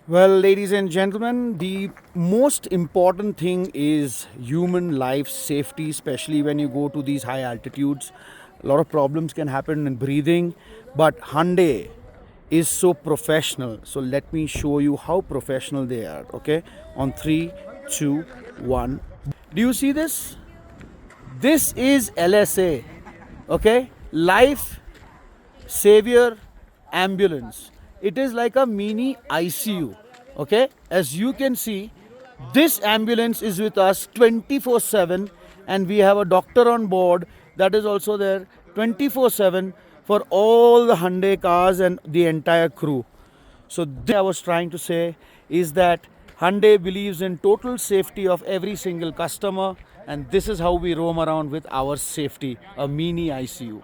Well, ladies and gentlemen, the most important thing is human life safety, especially when you go to these high altitudes. A lot of problems can happen in breathing, but Hyundai is so professional. So let me show you how professional they are. Okay, on three, two, one. Do you see this? This is LSA. Okay, Life Savior Ambulance. It is like a mini ICU. Okay, as you can see, this ambulance is with us 24/7, and we have a doctor on board that is also there 24/7 for all the Hyundai cars and the entire crew. So, this I was trying to say is that Hyundai believes in total safety of every single customer, and this is how we roam around with our safety, a mini ICU.